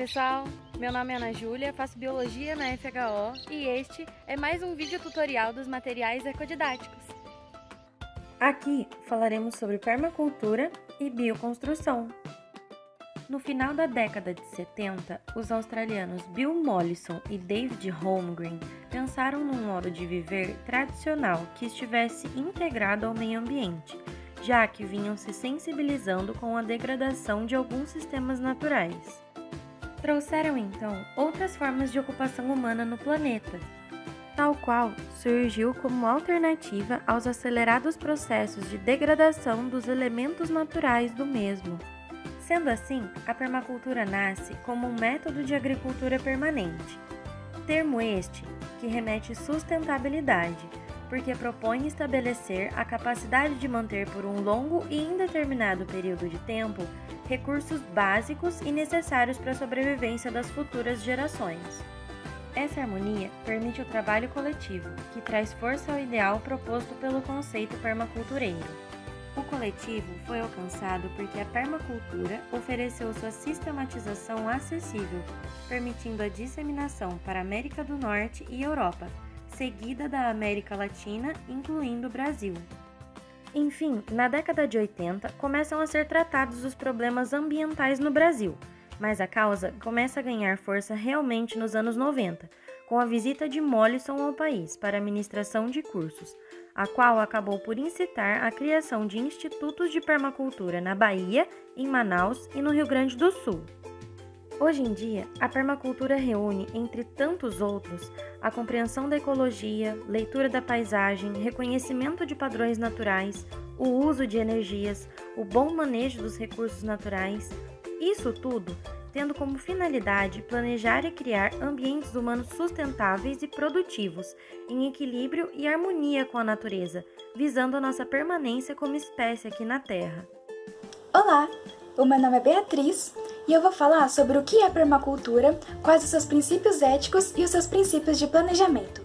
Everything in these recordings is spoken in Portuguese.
pessoal, meu nome é Ana Júlia, faço Biologia na FHO e este é mais um vídeo tutorial dos materiais ecodidáticos. Aqui falaremos sobre permacultura e bioconstrução. No final da década de 70, os australianos Bill Mollison e David Holmgren pensaram num modo de viver tradicional que estivesse integrado ao meio ambiente, já que vinham se sensibilizando com a degradação de alguns sistemas naturais. Trouxeram então outras formas de ocupação humana no planeta, tal qual surgiu como alternativa aos acelerados processos de degradação dos elementos naturais do mesmo. Sendo assim, a permacultura nasce como um método de agricultura permanente. Termo este que remete sustentabilidade, porque propõe estabelecer a capacidade de manter por um longo e indeterminado período de tempo recursos básicos e necessários para a sobrevivência das futuras gerações. Essa harmonia permite o trabalho coletivo, que traz força ao ideal proposto pelo conceito permacultureiro. O coletivo foi alcançado porque a permacultura ofereceu sua sistematização acessível, permitindo a disseminação para a América do Norte e Europa, seguida da América Latina, incluindo o Brasil. Enfim, na década de 80, começam a ser tratados os problemas ambientais no Brasil, mas a causa começa a ganhar força realmente nos anos 90, com a visita de Mollison ao país para a ministração de cursos, a qual acabou por incitar a criação de institutos de permacultura na Bahia, em Manaus e no Rio Grande do Sul. Hoje em dia, a permacultura reúne, entre tantos outros, a compreensão da ecologia, leitura da paisagem, reconhecimento de padrões naturais, o uso de energias, o bom manejo dos recursos naturais, isso tudo tendo como finalidade planejar e criar ambientes humanos sustentáveis e produtivos, em equilíbrio e harmonia com a natureza, visando a nossa permanência como espécie aqui na Terra. Olá, o meu nome é Beatriz e eu vou falar sobre o que é permacultura, quais os seus princípios éticos e os seus princípios de planejamento.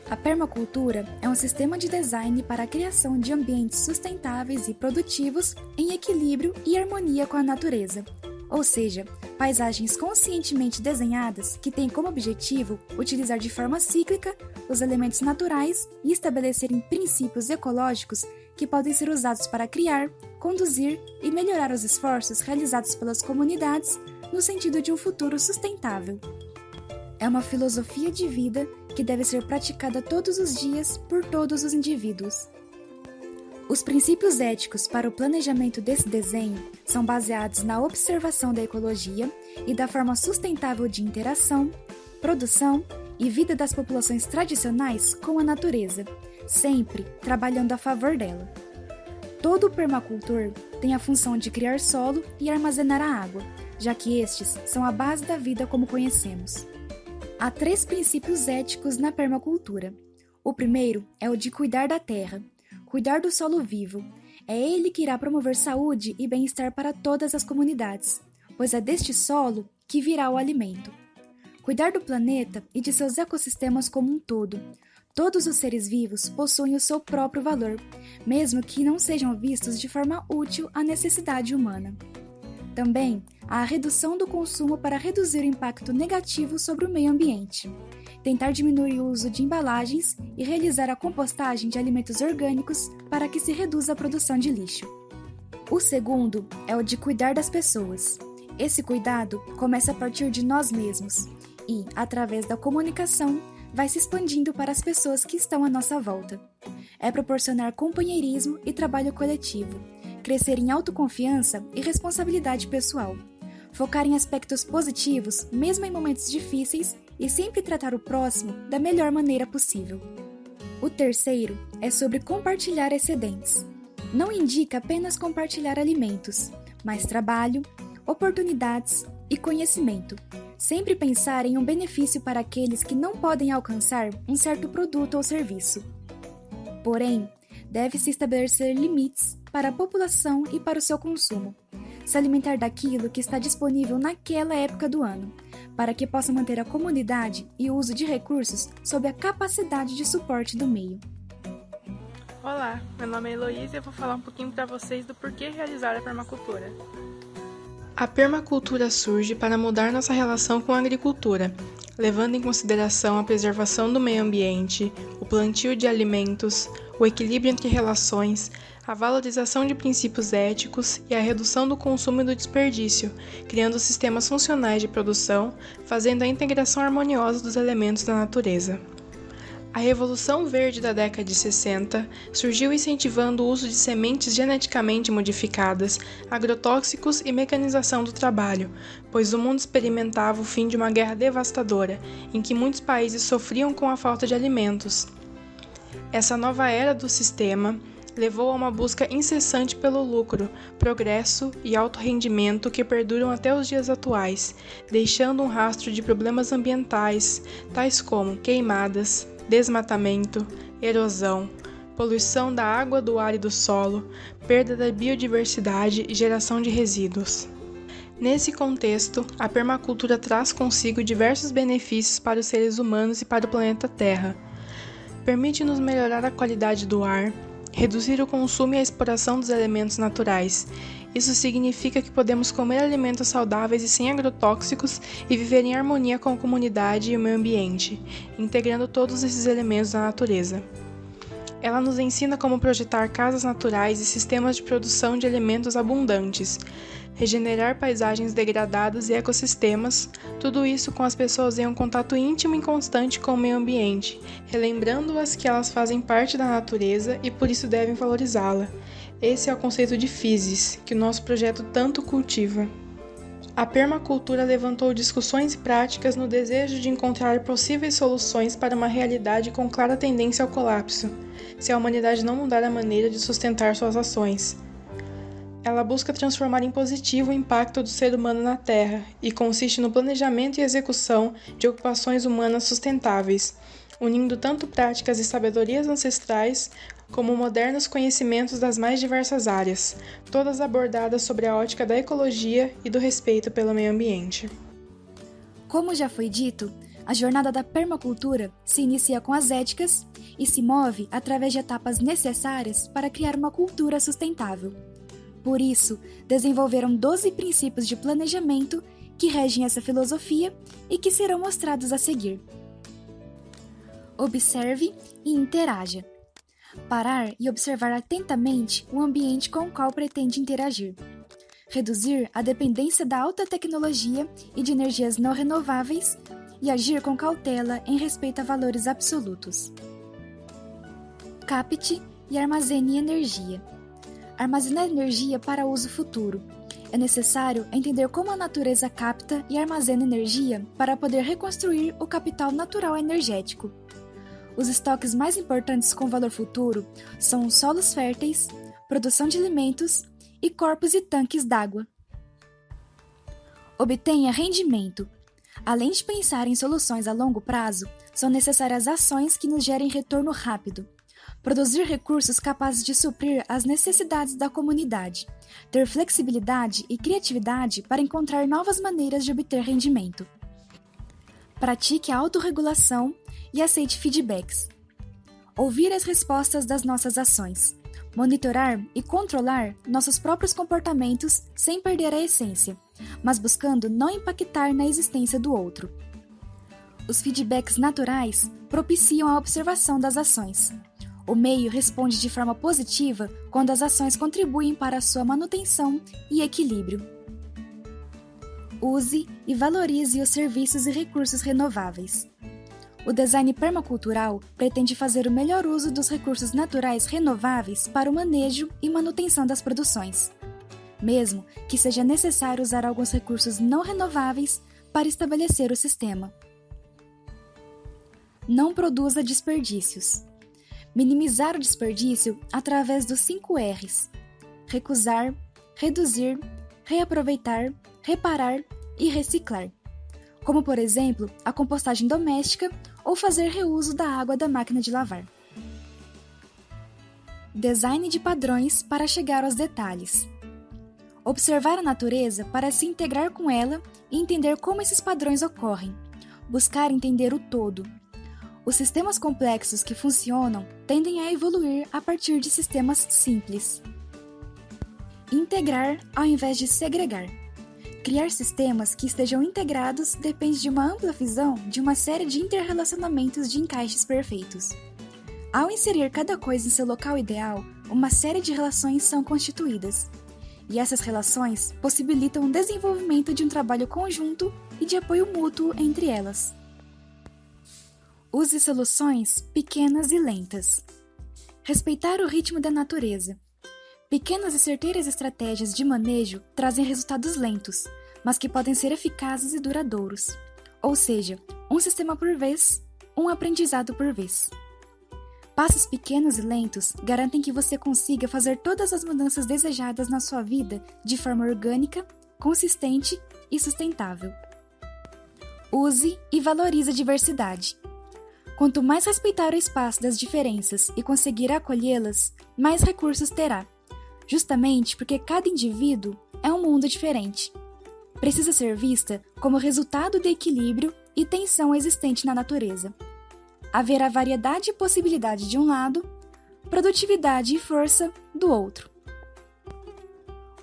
A permacultura é um sistema de design para a criação de ambientes sustentáveis e produtivos em equilíbrio e harmonia com a natureza, ou seja, paisagens conscientemente desenhadas que têm como objetivo utilizar de forma cíclica os elementos naturais e estabelecerem princípios ecológicos que podem ser usados para criar, conduzir e melhorar os esforços realizados pelas comunidades no sentido de um futuro sustentável. É uma filosofia de vida que deve ser praticada todos os dias por todos os indivíduos. Os princípios éticos para o planejamento desse desenho são baseados na observação da ecologia e da forma sustentável de interação, produção e vida das populações tradicionais com a natureza, sempre trabalhando a favor dela. Todo permacultor tem a função de criar solo e armazenar a água, já que estes são a base da vida como conhecemos. Há 3 princípios éticos na permacultura. O primeiro é o de cuidar da terra, cuidar do solo vivo. É ele que irá promover saúde e bem-estar para todas as comunidades, pois é deste solo que virá o alimento. Cuidar do planeta e de seus ecossistemas como um todo. Todos os seres vivos possuem o seu próprio valor, mesmo que não sejam vistos de forma útil à necessidade humana. Também há a redução do consumo para reduzir o impacto negativo sobre o meio ambiente. Tentar diminuir o uso de embalagens e realizar a compostagem de alimentos orgânicos para que se reduza a produção de lixo. O segundo é o de cuidar das pessoas. Esse cuidado começa a partir de nós mesmos e, através da comunicação, vai se expandindo para as pessoas que estão à nossa volta. É proporcionar companheirismo e trabalho coletivo, crescer em autoconfiança e responsabilidade pessoal, focar em aspectos positivos mesmo em momentos difíceis e sempre tratar o próximo da melhor maneira possível. O terceiro é sobre compartilhar excedentes. Não indica apenas compartilhar alimentos, mas trabalho, oportunidades e conhecimento. Sempre pensar em um benefício para aqueles que não podem alcançar um certo produto ou serviço. Porém, deve-se estabelecer limites para a população e para o seu consumo. Se alimentar daquilo que está disponível naquela época do ano, para que possa manter a comunidade e o uso de recursos sob a capacidade de suporte do meio. Olá, meu nome é Heloísa e eu vou falar um pouquinho para vocês do porquê realizar a permacultura. A permacultura surge para mudar nossa relação com a agricultura, levando em consideração a preservação do meio ambiente, o plantio de alimentos, o equilíbrio entre relações, a valorização de princípios éticos e a redução do consumo e do desperdício, criando sistemas funcionais de produção, fazendo a integração harmoniosa dos elementos da natureza. A Revolução Verde da década de 60 surgiu incentivando o uso de sementes geneticamente modificadas, agrotóxicos e mecanização do trabalho, pois o mundo experimentava o fim de uma guerra devastadora, em que muitos países sofriam com a falta de alimentos. Essa nova era do sistema levou a uma busca incessante pelo lucro, progresso e alto rendimento que perduram até os dias atuais, deixando um rastro de problemas ambientais, tais como queimadas, desmatamento, erosão, poluição da água, do ar e do solo, perda da biodiversidade e geração de resíduos. Nesse contexto, a permacultura traz consigo diversos benefícios para os seres humanos e para o planeta Terra. Permite-nos melhorar a qualidade do ar, reduzir o consumo e a exploração dos elementos naturais. Isso significa que podemos comer alimentos saudáveis e sem agrotóxicos e viver em harmonia com a comunidade e o meio ambiente, integrando todos esses elementos da natureza. Ela nos ensina como projetar casas naturais e sistemas de produção de alimentos abundantes, regenerar paisagens degradadas e ecossistemas, tudo isso com as pessoas em um contato íntimo e constante com o meio ambiente, relembrando-as que elas fazem parte da natureza e por isso devem valorizá-la. Esse é o conceito de physis, que o nosso projeto tanto cultiva. A permacultura levantou discussões e práticas no desejo de encontrar possíveis soluções para uma realidade com clara tendência ao colapso, se a humanidade não mudar a maneira de sustentar suas ações. Ela busca transformar em positivo o impacto do ser humano na Terra e consiste no planejamento e execução de ocupações humanas sustentáveis, unindo tanto práticas e sabedorias ancestrais como modernos conhecimentos das mais diversas áreas, todas abordadas sobre a ótica da ecologia e do respeito pelo meio ambiente. Como já foi dito, a jornada da permacultura se inicia com as éticas e se move através de etapas necessárias para criar uma cultura sustentável. Por isso, desenvolveram 12 princípios de planejamento que regem essa filosofia e que serão mostrados a seguir. Observe e interaja. Parar e observar atentamente o ambiente com o qual pretende interagir. Reduzir a dependência da alta tecnologia e de energias não renováveis e agir com cautela em respeito a valores absolutos. Capte e armazene energia. Armazenar energia para uso futuro. É necessário entender como a natureza capta e armazena energia para poder reconstruir o capital natural energético. Os estoques mais importantes com valor futuro são os solos férteis, produção de alimentos e corpos e tanques d'água. Obtenha rendimento. Além de pensar em soluções a longo prazo, são necessárias ações que nos gerem retorno rápido. Produzir recursos capazes de suprir as necessidades da comunidade, ter flexibilidade e criatividade para encontrar novas maneiras de obter rendimento. Pratique a autorregulação e aceite feedbacks. Ouvir as respostas das nossas ações. Monitorar e controlar nossos próprios comportamentos sem perder a essência, mas buscando não impactar na existência do outro. Os feedbacks naturais propiciam a observação das ações. O meio responde de forma positiva quando as ações contribuem para a sua manutenção e equilíbrio. Use e valorize os serviços e recursos renováveis. O design permacultural pretende fazer o melhor uso dos recursos naturais renováveis para o manejo e manutenção das produções, mesmo que seja necessário usar alguns recursos não renováveis para estabelecer o sistema. Não produza desperdícios. Minimizar o desperdício através dos 5 R's: recusar, reduzir, reaproveitar, reparar e reciclar, como por exemplo a compostagem doméstica ou fazer reuso da água da máquina de lavar. Design de padrões para chegar aos detalhes. Observar a natureza para se integrar com ela e entender como esses padrões ocorrem. Buscar entender o todo. Os sistemas complexos que funcionam tendem a evoluir a partir de sistemas simples. Integrar ao invés de segregar. Criar sistemas que estejam integrados depende de uma ampla visão de uma série de interrelacionamentos de encaixes perfeitos. Ao inserir cada coisa em seu local ideal, uma série de relações são constituídas, e essas relações possibilitam o desenvolvimento de um trabalho conjunto e de apoio mútuo entre elas. Use soluções pequenas e lentas. Respeitar o ritmo da natureza. Pequenas e certeiras estratégias de manejo trazem resultados lentos, mas que podem ser eficazes e duradouros. Ou seja, um sistema por vez, um aprendizado por vez. Passos pequenos e lentos garantem que você consiga fazer todas as mudanças desejadas na sua vida de forma orgânica, consistente e sustentável. Use e valorize a diversidade. Quanto mais respeitar o espaço das diferenças e conseguir acolhê-las, mais recursos terá, justamente porque cada indivíduo é um mundo diferente. Precisa ser vista como resultado do equilíbrio e tensão existente na natureza. Haverá variedade e possibilidade de um lado, produtividade e força do outro.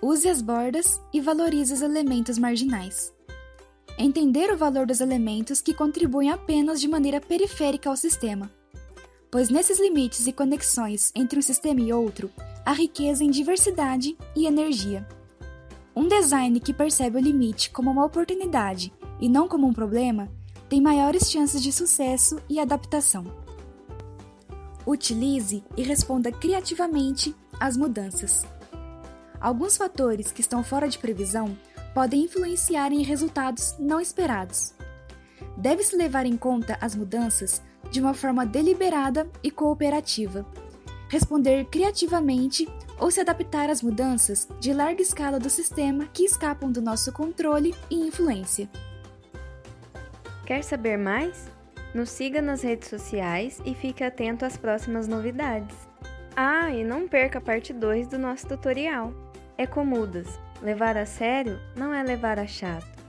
Use as bordas e valorize os elementos marginais. Entender o valor dos elementos que contribuem apenas de maneira periférica ao sistema, pois nesses limites e conexões entre um sistema e outro, há riqueza em diversidade e energia. Um design que percebe o limite como uma oportunidade e não como um problema, tem maiores chances de sucesso e adaptação. Utilize e responda criativamente às mudanças. Alguns fatores que estão fora de previsão podem influenciar em resultados não esperados. Deve-se levar em conta as mudanças de uma forma deliberada e cooperativa, responder criativamente ou se adaptar às mudanças de larga escala do sistema que escapam do nosso controle e influência. Quer saber mais? Nos siga nas redes sociais e fique atento às próximas novidades. Ah, e não perca a parte 2 do nosso tutorial. Ecomudas. Levar a sério não é levar a chato.